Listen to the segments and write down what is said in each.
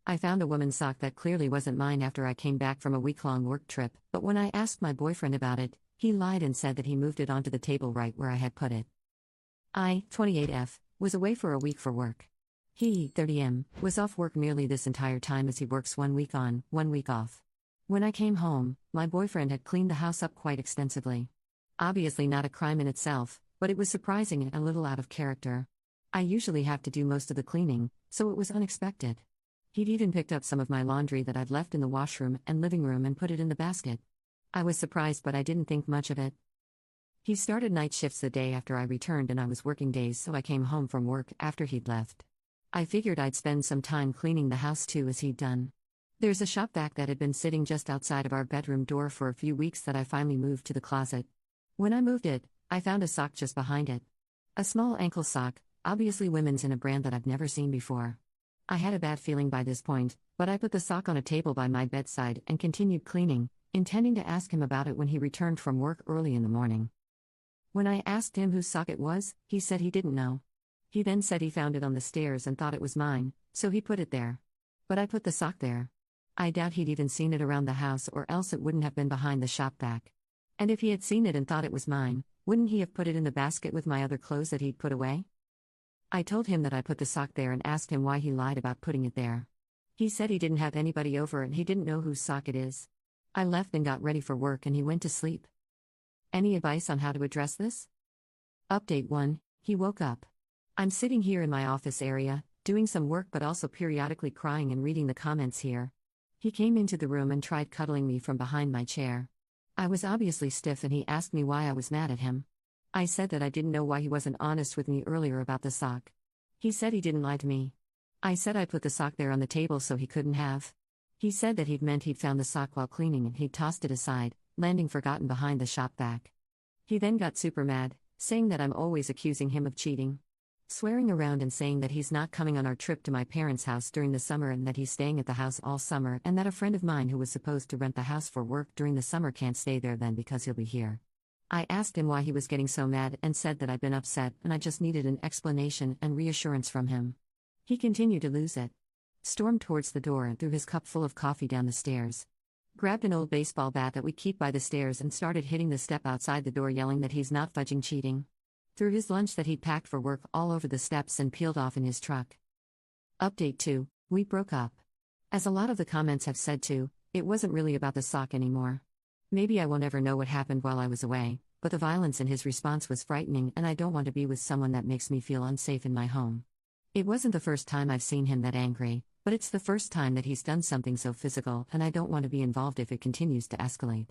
I found a woman's sock that clearly wasn't mine after I came back from a week-long work trip, but when I asked my boyfriend about it, he lied and said that he moved it onto the table right where I had put it. I, 28F, was away for a week for work. He, 30M, was off work nearly this entire time as he works 1 week on, 1 week off. When I came home, my boyfriend had cleaned the house up quite extensively. Obviously not a crime in itself, but it was surprising and a little out of character. I usually have to do most of the cleaning, so it was unexpected. He'd even picked up some of my laundry that I'd left in the washroom and living room and put it in the basket. I was surprised, but I didn't think much of it. He started night shifts the day after I returned and I was working days, so I came home from work after he'd left. I figured I'd spend some time cleaning the house too as he'd done. There's a shop vac that had been sitting just outside of our bedroom door for a few weeks that I finally moved to the closet. When I moved it, I found a sock just behind it. A small ankle sock, obviously women's in a brand that I've never seen before. I had a bad feeling by this point, but I put the sock on a table by my bedside and continued cleaning, intending to ask him about it when he returned from work early in the morning. When I asked him whose sock it was, he said he didn't know. He then said he found it on the stairs and thought it was mine, so he put it there. But I put the sock there. I doubt he'd even seen it around the house, or else it wouldn't have been behind the shop vac. And if he had seen it and thought it was mine, wouldn't he have put it in the basket with my other clothes that he'd put away? I told him that I put the sock there and asked him why he lied about putting it there. He said he didn't have anybody over and he didn't know whose sock it is. I left and got ready for work and he went to sleep. Any advice on how to address this? Update 1. He woke up. I'm sitting here in my office area, doing some work but also periodically crying and reading the comments here. He came into the room and tried cuddling me from behind my chair. I was obviously stiff and he asked me why I was mad at him. I said that I didn't know why he wasn't honest with me earlier about the sock. He said he didn't lie to me. I said I put the sock there on the table so he couldn't have. He said that he'd meant he'd found the sock while cleaning and he'd tossed it aside, landing forgotten behind the shop vac. He then got super mad, saying that I'm always accusing him of cheating. Swearing around and saying that he's not coming on our trip to my parents' house during the summer and that he's staying at the house all summer and that a friend of mine who was supposed to rent the house for work during the summer can't stay there then because he'll be here. I asked him why he was getting so mad and said that I'd been upset and I just needed an explanation and reassurance from him. He continued to lose it. Stormed towards the door and threw his cup full of coffee down the stairs. Grabbed an old baseball bat that we keep by the stairs and started hitting the step outside the door yelling that he's not fudging cheating. Threw his lunch that he'd packed for work all over the steps and peeled off in his truck. Update 2. We broke up. As a lot of the comments have said too, it wasn't really about the sock anymore. Maybe I will never know what happened while I was away, but the violence in his response was frightening and I don't want to be with someone that makes me feel unsafe in my home. It wasn't the first time I've seen him that angry, but it's the first time that he's done something so physical and I don't want to be involved if it continues to escalate.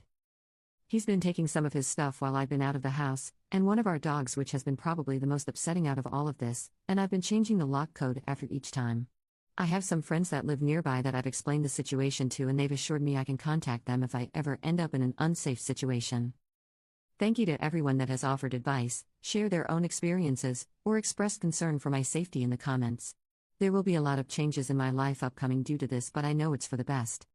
He's been taking some of his stuff while I've been out of the house, and one of our dogs, which has been probably the most upsetting out of all of this, and I've been changing the lock code after each time. I have some friends that live nearby that I've explained the situation to and they've assured me I can contact them if I ever end up in an unsafe situation. Thank you to everyone that has offered advice, shared their own experiences, or expressed concern for my safety in the comments. There will be a lot of changes in my life upcoming due to this, but I know it's for the best.